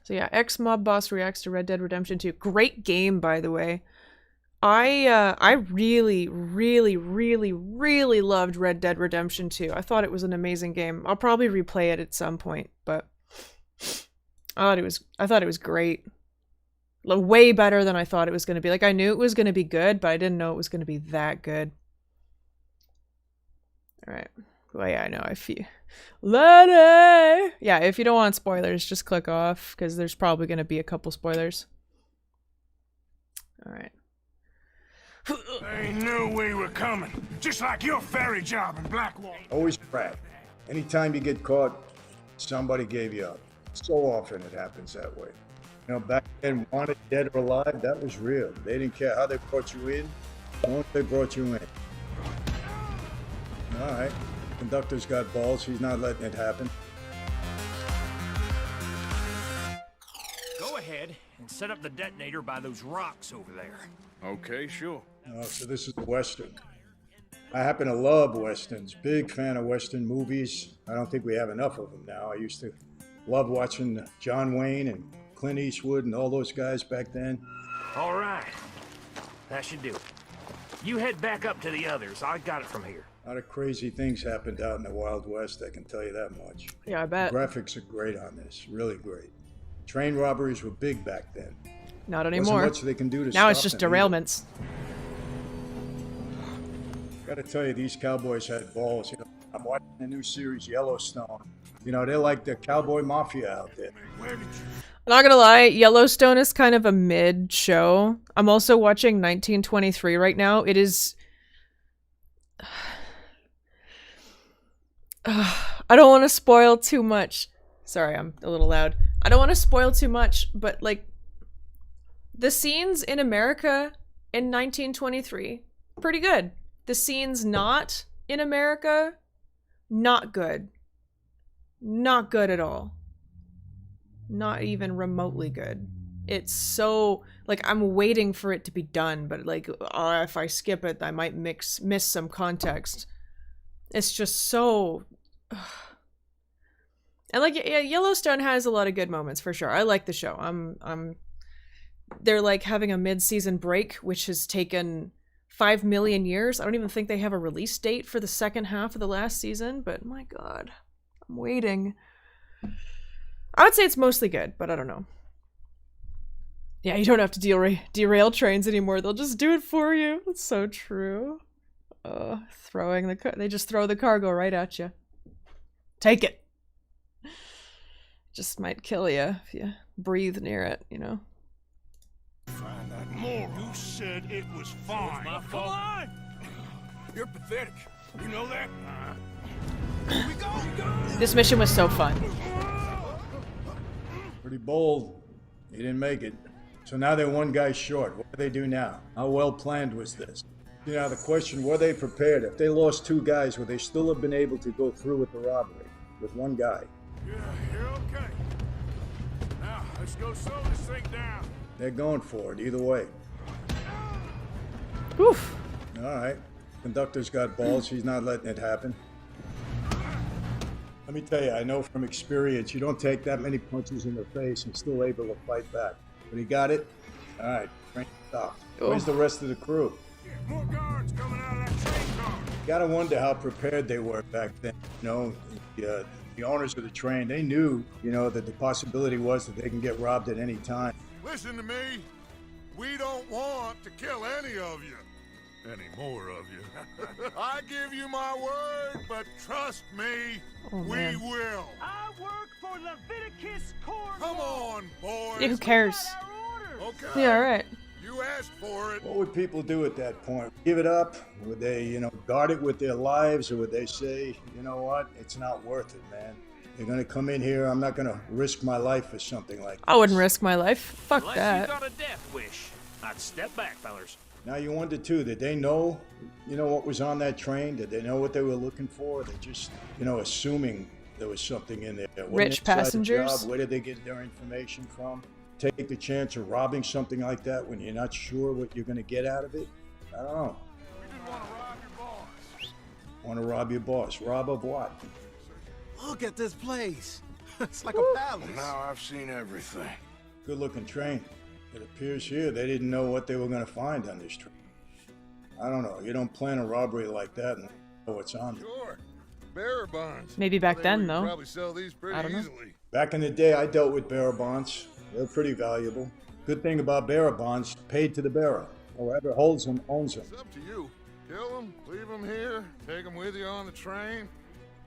So yeah, ex-mob boss reacts to Red Dead Redemption 2. Great game, by the way. I really, really, really, really loved Red Dead Redemption 2. I thought it was an amazing game. I'll probably replay it at some point, but I thought it was great. Way better than I thought it was going to be. Like, I knew it was going to be good, but I didn't know it was going to be that good. All right. Well, yeah, I know. I feel. Lenny! Yeah, if you don't want spoilers, just click off, because there's probably going to be a couple spoilers. All right. They knew we were coming, just like your ferry job in Blackwater. Always crap. Anytime you get caught, somebody gave you up. So often it happens that way. You know, back then, wanted dead or alive, that was real. They didn't care how they brought you in, once they brought you in. All right, conductor's got balls. He's not letting it happen. Go ahead and set up the detonator by those rocks over there. Okay, sure. So this is a Western. I happen to love Westerns. Big fan of Western movies. I don't think we have enough of them now. I used to love watching John Wayne and Clint Eastwood and all those guys back then. All right, that should do it. You head back up to the others. I got it from here. A lot of crazy things happened out in the Wild West, I can tell you that much. Yeah, I bet. The graphics are great on this, really great. Train robberies were big back then. Not anymore. Wasn't much they can do to now stop it's just them derailments. Gotta tell you, these cowboys had balls. You know, I'm watching the new series Yellowstone. You know, they're like the cowboy mafia out there. I'm not gonna lie, Yellowstone is kind of a mid show. I'm also watching 1923 right now. It is... I don't want to spoil too much. Sorry, I'm a little loud. I don't want to spoil too much, but like, the scenes in America in 1923, pretty good. The scenes not in America, not good. Not good at all. Not even remotely good. It's so, like, I'm waiting for it to be done, but like, if I skip it, I might miss some context. It's just so... And like, yeah, Yellowstone has a lot of good moments for sure. I like the show. They're like having a mid-season break, which has taken 5 million years. I don't even think they have a release date for the second half of the last season, but my god, I'm waiting. I would say it's mostly good, but I don't know. Yeah, you don't have to derail trains anymore. They'll just do it for you. It's so true. They just throw the cargo right at you. Take it. Just might kill you if you breathe near it, you know. Find out more. You said it was fine. My fault. Come on! You're pathetic. You know that? Here we go! This mission was so fun. Pretty bold. He didn't make it. So now they're one guy short. What do they do now? How well planned was this? You know, the question, were they prepared? If they lost 2 guys, would they still have been able to go through with the robbery with 1 guy? Yeah, you're okay. Now, let's go slow this thing down. They're going for it either way. Oof. All right. Conductor's got balls. He's not letting it happen. Let me tell you, I know from experience, you don't take that many punches in the face and still able to fight back. But he got it. All right, train stopped. Where's the rest of the crew? More guards coming out of that train car. You gotta wonder how prepared they were back then. You know, the owners of the train, they knew, you know, that the possibility was that they can get robbed at any time. Listen to me. We don't want to kill any of you. Any more of you. I give you my word, but trust me, we will. I work for Leviticus Court. Come on, boys. Yeah, who cares? Okay. Yeah, alright. You asked for it. What would people do at that point? Give it up? Would they, you know, guard it with their lives? Or would they say, you know what, it's not worth it, man. They're gonna come in here, I'm not gonna risk my life for something like this. I wouldn't risk my life. Fuck Unless that. you got a death wish, I'd step back, fellers. Now you wonder too, did they know, you know, what was on that train? Did they know what they were looking for? They just, you know, assuming there was something in there. Rich passengers? Where did they get their information from? Take the chance of robbing something like that when you're not sure what you're going to get out of it? I don't know. We just want to rob your boss. Want to rob your boss? Rob of what? Look at this place. It's like a palace. Now I've seen everything. Good looking train. It appears here they didn't know what they were going to find on this train. I don't know. You don't plan a robbery like that and know what's on it. Sure. Bearer bonds. Maybe back then, You though. probably sell these pretty I don't know. easily. Back in the day, I dealt with bearer bonds. They're pretty valuable. Good thing about bearer bonds, paid to the bearer. Whoever holds them owns them. It's up to you. Kill them, leave them here, take them with you on the train.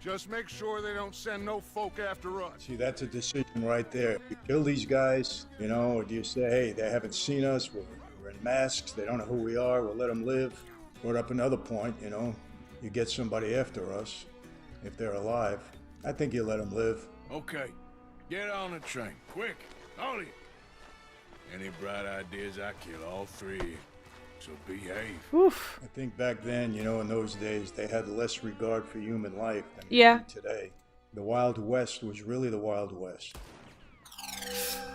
Just make sure they don't send no folk after us. See, that's a decision right there. If you kill these guys, you know, or do you say, hey, they haven't seen us, we're in masks, they don't know who we are, we'll let them live. Brought up another point, you know, you get somebody after us, if they're alive. I think you let them live. Okay, get on the train, quick, all of you. Any bright ideas, I kill all three. So behave. Oof. I think back then, you know, in those days, they had less regard for human life than Yeah. today. The Wild West was really the Wild West.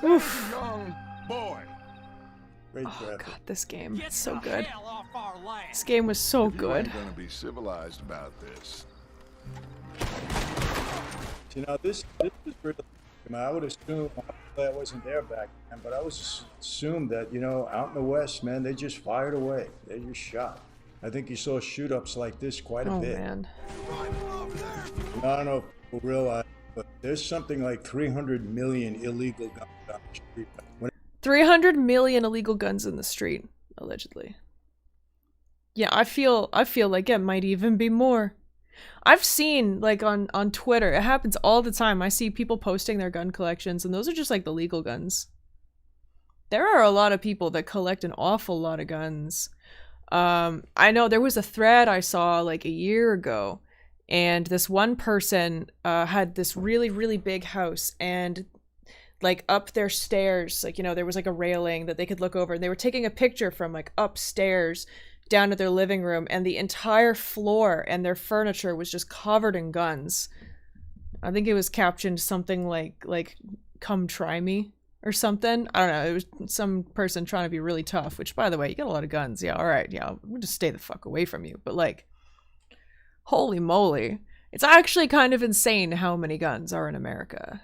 Oof. Young boy. Great Oh graphic. god, this game. It's so good. This game was so good. You're gonna be civilized about this. You know, this is really, I mean, I would assume, I wasn't there back then, but I would assume that, you know, out in the West, man, they just fired away. They just shot. I think you saw shoot-ups like this quite a Oh bit. man. I don't know if people realize, but there's something like 300 million illegal guns on the street. 300 million illegal guns in the street, allegedly. Yeah, I feel like it might even be more. I've seen, like, on Twitter, it happens all the time. I see people posting their gun collections, and those are just, like, the legal guns. There are a lot of people that collect an awful lot of guns. I know there was a thread I saw, like, a year ago, and this one person had this really, really big house, and, like, up their stairs, like, you know, there was, like, a railing that they could look over, and they were taking a picture from, like, upstairs down to their living room, and the entire floor and their furniture was just covered in guns. I think it was captioned something like "come try me" or something. I don't know. It was some person trying to be really tough, which, by the way, you got a lot of guns. Yeah, all right. Yeah, we'll just stay the fuck away from you. But, like, holy moly. It's actually kind of insane how many guns are in America.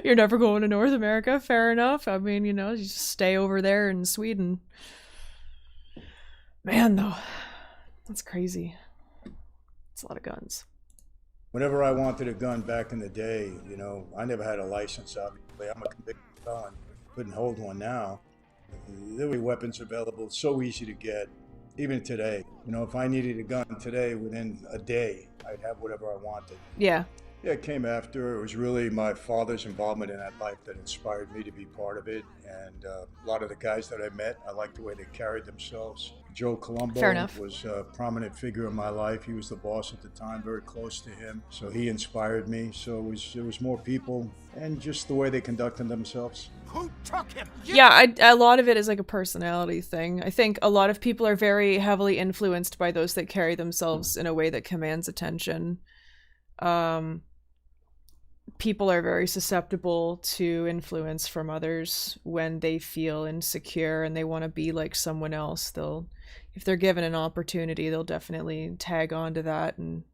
You're never going to North America, fair enough. I mean, you know, you just stay over there in Sweden. Man, though, that's crazy. It's a lot of guns. Whenever I wanted a gun back in the day, you know, I never had a license, obviously. I'm a convicted felon. Couldn't hold one now. There were weapons available, so easy to get, even today. You know, if I needed a gun today, within a day, I'd have whatever I wanted. Yeah. Yeah, it came after. It was really my father's involvement in that life that inspired me to be part of it. And a lot of the guys that I met, I liked the way they carried themselves. Joe Colombo Fair enough. was a prominent figure in my life. He was the boss at the time, very close to him. So he inspired me. So it was more people and just the way they conducted themselves. Who took him? Yeah, a lot of it is like a personality thing. I think a lot of people are very heavily influenced by those that carry themselves in a way that commands attention. People are very susceptible to influence from others when they feel insecure and they want to be like someone else. If they're given an opportunity, they'll definitely tag on to that. And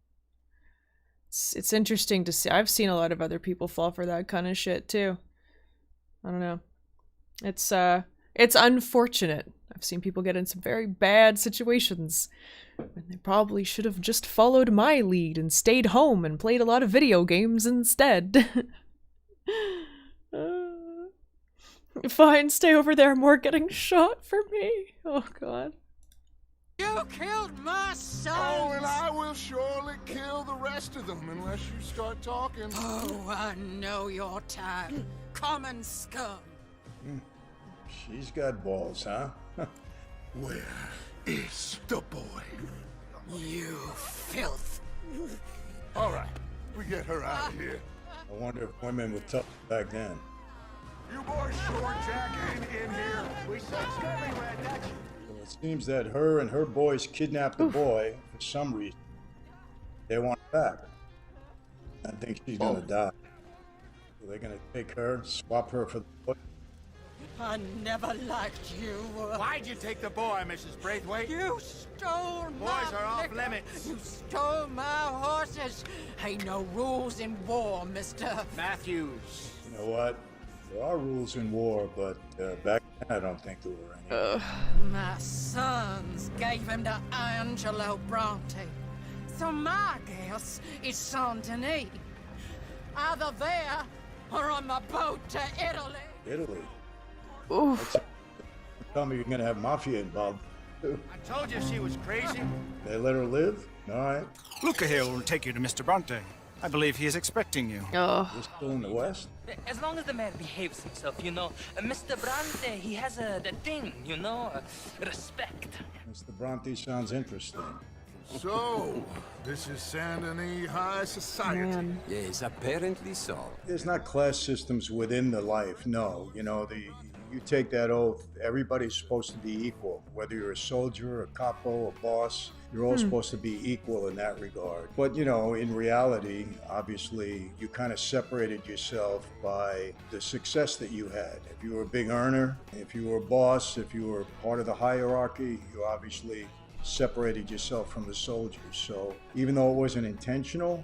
it's interesting to see. I've seen a lot of other people fall for that kind of shit too. I don't know. It's unfortunate. I've seen people get in some very bad situations when they probably should have just followed my lead and stayed home and played a lot of video games instead. Fine, stay over there. More getting shot for me. Oh god. You killed my son! Oh, and I will surely kill the rest of them unless you start talking. Oh, I know your type. Common scum. She's got balls, huh? Where is the boy? You filth. All right, we get her out of here. I wonder if women were tough back then. You boys sure Jack ain't in here? We said scummy redneck. Well, it seems that her and her boys kidnapped the boy for some reason. They want her back. I think she's gonna die. So they're gonna take her, swap her for the boy. I never liked you. Why'd you take the boy, Mrs. Braithwaite? You stole my Boys are off liquor. limits. You stole my horses. Ain't no rules in war, mister. Matthews. You know what? There are rules in war, but back then I don't think there were any. My sons gave him to Angelo Bronte. So my guess is Saint Denis. Either there or on the boat to Italy. Italy. Oof. Tell me you're gonna have mafia involved. I told you she was crazy. They let her live? All right. Luca here will take you to Mr. Bronte. I believe he is expecting you. Oh. We're still in the West? As long as the man behaves himself, you know. Mr. Bronte, he has a thing, you know, respect. Mr. Bronte sounds interesting. So, this is Saint Denis High Society. Man. Yes, apparently so. There's not class systems within the life, no. You know, you take that oath, everybody's supposed to be equal. Whether you're a soldier, a capo, a boss, you're all supposed to be equal in that regard. But, you know, in reality, obviously, you kind of separated yourself by the success that you had. If you were a big earner, if you were a boss, if you were part of the hierarchy, you obviously separated yourself from the soldiers. So even though it wasn't intentional,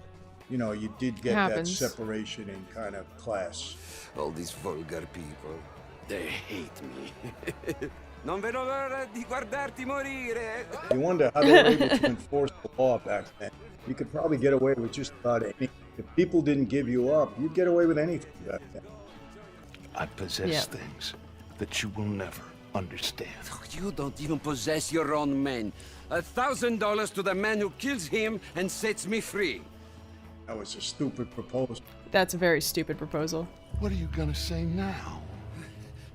you know, you did get that separation in kind of class. All these vulgar people, they hate me. Non vedo l'ora di guardarti morire. You wonder how they were able to enforce the law back then. You could probably get away with just about anything. If people didn't give you up, you'd get away with anything back then. I possess things that you will never understand. You don't even possess your own men. $1,000 to the man who kills him and sets me free. That was a stupid proposal. That's a very stupid proposal. What are you gonna say now?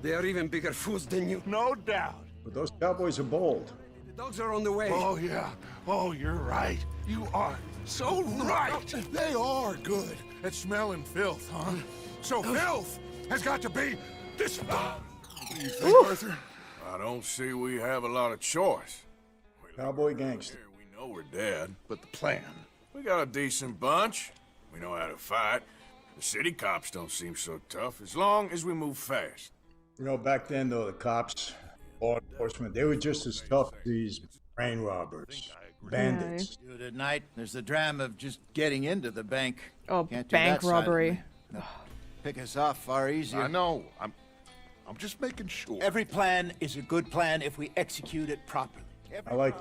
They are even bigger fools than you. No doubt. But those cowboys are bold. The dogs are on the way. Oh, yeah. Oh, you're right. You are so right. They are good at smelling filth, huh? So filth has got to be this. What do you think, Arthur? I don't see we have a lot of choice. Cowboy gangster. We know we're dead. But the plan. We got a decent bunch. We know how to fight. The city cops don't seem so tough as long as we move fast. You know, back then, though, the cops, law enforcement, they were just as tough as these train robbers, bandits. Do it at night. There's the drama of just getting into the bank. Oh, Can't do bank that side of robbery. me. No. Pick us off far easier. I know. I'm just making sure. Every plan is a good plan if we execute it properly. I like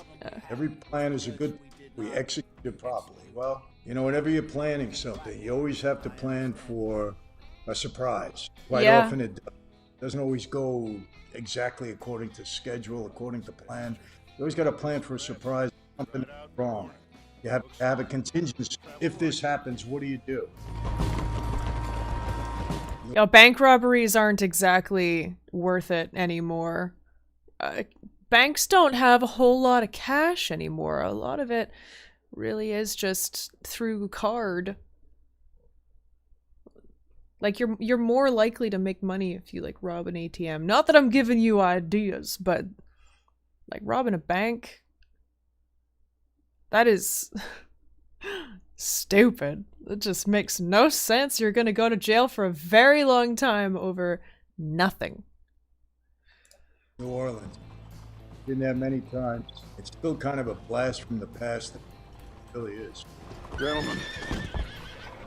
every plan is a good, we execute it properly. Well, you know, whenever you're planning something, you always have to plan for a surprise. Quite often it doesn't always go exactly according to schedule, according to plan. You always got to plan for a surprise, something wrong. You have to have a contingency. If this happens, what do you do? You know, bank robberies aren't exactly worth it anymore. Banks don't have a whole lot of cash anymore. A lot of it really is just through card. Like, you're more likely to make money if you, like, rob an ATM. Not that I'm giving you ideas, but, like, robbing a bank? That is stupid. It just makes no sense. You're gonna go to jail for a very long time over nothing. New Orleans. Been there many times. It's still kind of a blast from the past. It really is. Gentlemen,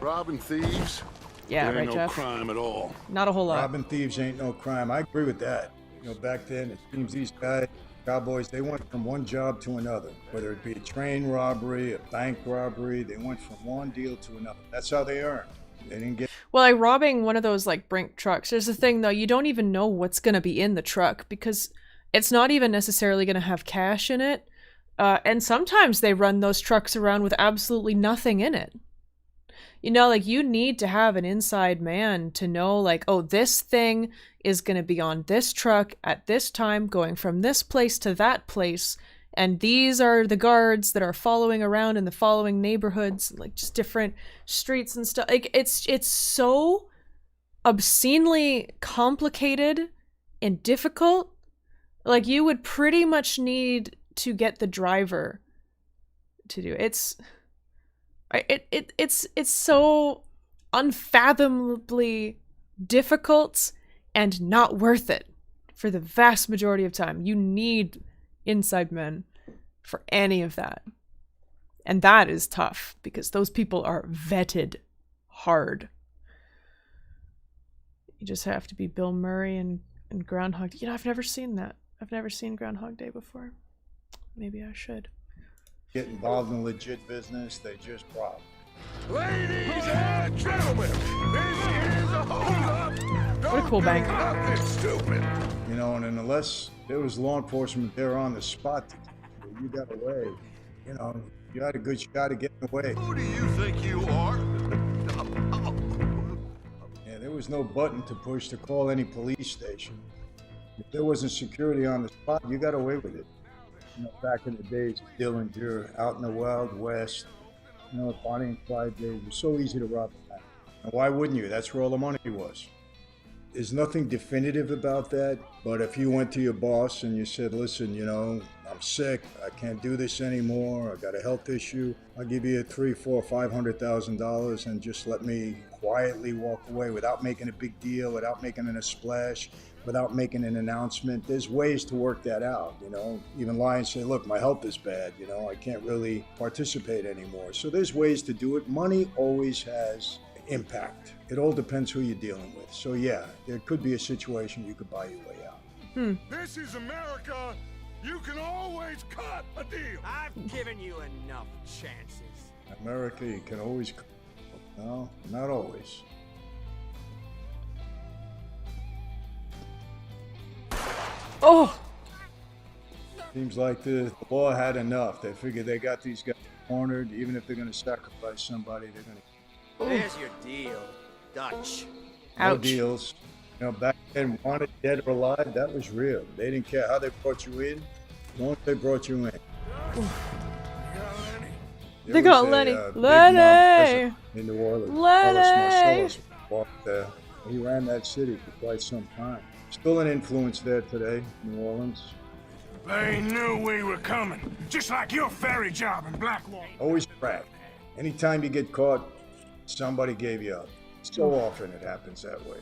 robbing thieves. Yeah, there ain't right, no Jeff? crime at all. Not a whole lot. Robbing thieves ain't no crime. I agree with that. You know, back then, it seems these guys, cowboys, they went from one job to another. Whether it be a train robbery, a bank robbery, they went from one deal to another. That's how they earned. They didn't get... Well, like robbing one of those, like, Brink trucks. There's the thing, though. You don't even know what's gonna be in the truck because it's not even necessarily gonna have cash in it. And sometimes they run those trucks around with absolutely nothing in it. You know, like, you need to have an inside man to know, like, oh, this thing is going to be on this truck at this time, going from this place to that place, and these are the guards that are following around in the following neighborhoods, like, just different streets and stuff. Like, it's so obscenely complicated and difficult. Like, you would pretty much need to get the driver to do it. It's so unfathomably difficult and not worth it for the vast majority of time. You need inside men for any of that. And that is tough because those people are vetted hard. You just have to be Bill Murray and Groundhog Day. You know, I've never seen that. I've never seen Groundhog Day before. Maybe I should. Get involved in legit business, they just rob. Ladies and gentlemen, this is a hold-up. What a cool bank. Nothing stupid. You know, and unless there was law enforcement there on the spot, you got away. You know, you had a good shot of getting away. Who do you think you are? Yeah, there was no button to push to call any police station. If there wasn't security on the spot, you got away with it. You know, back in the days of Dillinger, out in the Wild West, you know, Bonnie and Clyde days, it was so easy to rob a bank. And why wouldn't you? That's where all the money was. There's nothing definitive about that, but if you went to your boss and you said, listen, you know, I'm sick, I can't do this anymore, I got a health issue, I'll give you $300,000, $400,000, $500,000 and just let me quietly walk away without making a big deal, without making a splash, without making an announcement. There's ways to work that out, you know. Even lie and say, look, my health is bad, you know, I can't really participate anymore. So there's ways to do it. Money always has impact. It all depends who you're dealing with. So yeah, there could be a situation you could buy your way out. This is America. You can always cut a deal. I've given you enough chances. America, you can always... No, not always. Oh! Seems like the law had enough. They figured they got these guys cornered. Even if they're going to sacrifice somebody, they're going to... There's your deal, Dutch. No Ouch. deals. You know, back then, wanted dead or alive, that was real. They didn't care how they brought you in, as long as they brought you in. They got Lenny. Big mob Lenny! in New Orleans. Lenny! Carlos Marcellus walked there. He ran that city for quite some time. Still an influence there today, New Orleans. They knew we were coming, just like your ferry job in Blackwater. Always crack. Anytime you get caught, somebody gave you up. So often it happens that way.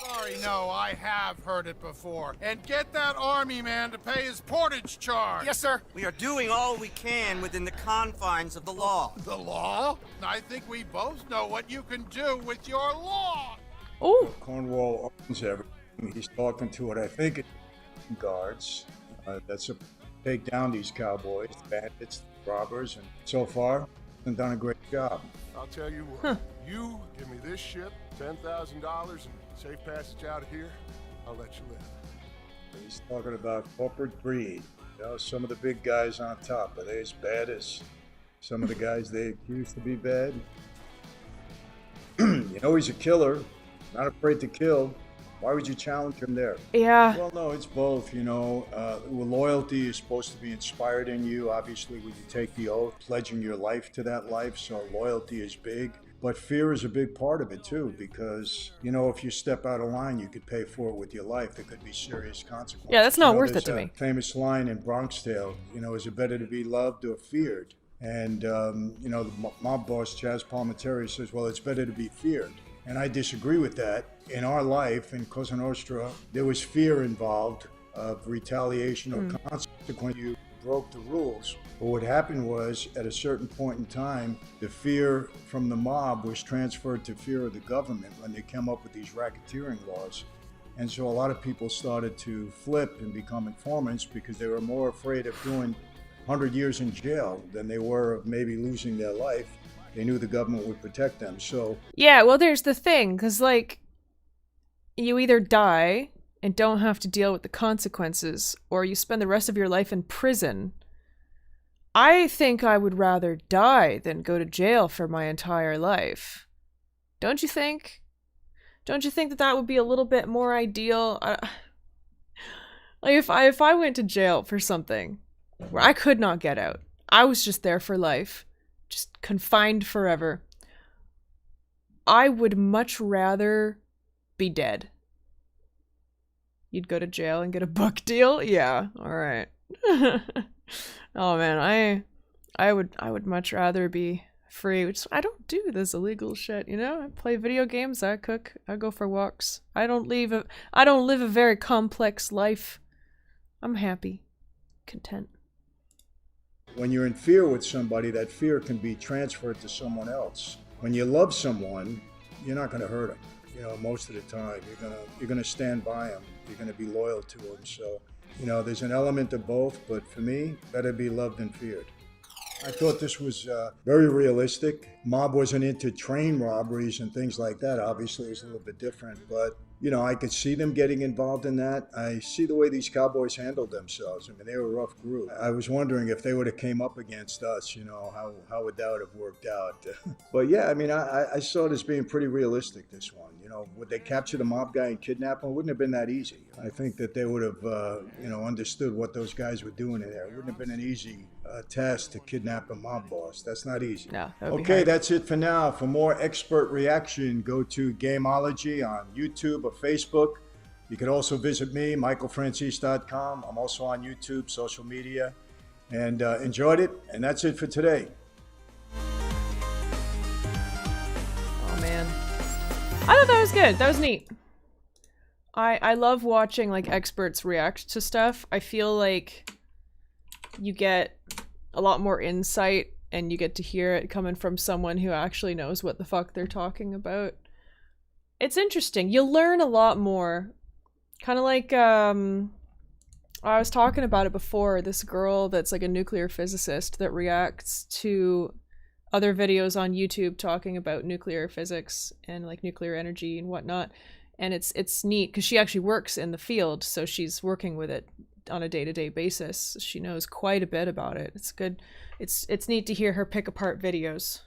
Sorry, no, I have heard it before. And get that army man to pay his portage charge. Yes, sir. We are doing all we can within the confines of the law. The law? I think we both know what you can do with your law. Oh! Cornwall owns everything. He's talking to what I think is guards. That's a take down these cowboys, bandits, robbers, and so far, they've done a great job. I'll tell you what. You give me this ship, $10,000, and safe passage out of here, I'll let you live. He's talking about corporate greed. You know, some of the big guys on top, are they as bad as some of the guys they accuse to be bad? You know he's a killer, not afraid to kill. Why would you challenge him there? Yeah. Well, no, it's both, you know. Loyalty is supposed to be inspired in you, obviously, when you take the oath, pledging your life to that life, so loyalty is big. But fear is a big part of it, too, because, you know, if you step out of line, you could pay for it with your life. There could be serious consequences. Yeah, that's not You know, worth it there's to a me. famous line in Bronx Tale, you know, is it better to be loved or feared? And, you know, the mob boss, Chaz Palminteri, says, well, it's better to be feared. And I disagree with that. In our life, in Cosa Nostra, there was fear involved of retaliation or consequence. You broke the rules. But what happened was, at a certain point in time, the fear from the mob was transferred to fear of the government when they came up with these racketeering laws. And so a lot of people started to flip and become informants because they were more afraid of doing 100 years in jail than they were of maybe losing their life. They knew the government would protect them. So Yeah, well, there's the thing, because, like, you either die and don't have to deal with the consequences, or you spend the rest of your life in prison. I think I would rather die than go to jail for my entire life. Don't you think? Don't you think that that would be a little bit more ideal? Like, if I went to jail for something where I could not get out, I was just there for life, just confined forever, I would much rather be dead. You'd go to jail and get a book deal? Yeah, alright. Oh man, I would much rather be free, which I don't do this illegal shit, you know? I play video games, I cook, I go for walks. I don't live a very complex life. I'm happy, content. When you're in fear with somebody, that fear can be transferred to someone else. When you love someone, you're not going to hurt them. You know, most of the time, you're gonna stand by them. You're gonna be loyal to them. So, you know, there's an element of both. But for me, better be loved than feared. I thought this was very realistic. Mob wasn't into train robberies and things like that. Obviously, it was a little bit different, but you know, I could see them getting involved in that. I see the way these cowboys handled themselves. I mean, they were a rough group. I was wondering if they would have came up against us, you know, how would that have worked out? But yeah, I mean, I saw it as being pretty realistic, this one. You know, would they capture the mob guy and kidnap him? It wouldn't have been that easy. I think that they would have, you know, understood what those guys were doing in there. It wouldn't have been an easy task to kidnap a mob boss. That's not easy. No, okay, that's it for now. For more expert reaction, go to Gameology on YouTube or Facebook. You can also visit me, michaelfrancis.com. I'm also on YouTube, social media, and enjoyed it. And that's it for today. Oh man, I thought that was good. That was neat. I love watching like experts react to stuff. I feel like you get a lot more insight and you get to hear it coming from someone who actually knows what the fuck they're talking about. It's interesting. You'll learn a lot more. Kind of like, I was talking about it before, this girl that's like a nuclear physicist that reacts to other videos on YouTube talking about nuclear physics and like nuclear energy and whatnot. And it's neat because she actually works in the field, so she's working with it on a day-to-day basis. She knows quite a bit about it. It's good. It's neat to hear her pick apart videos.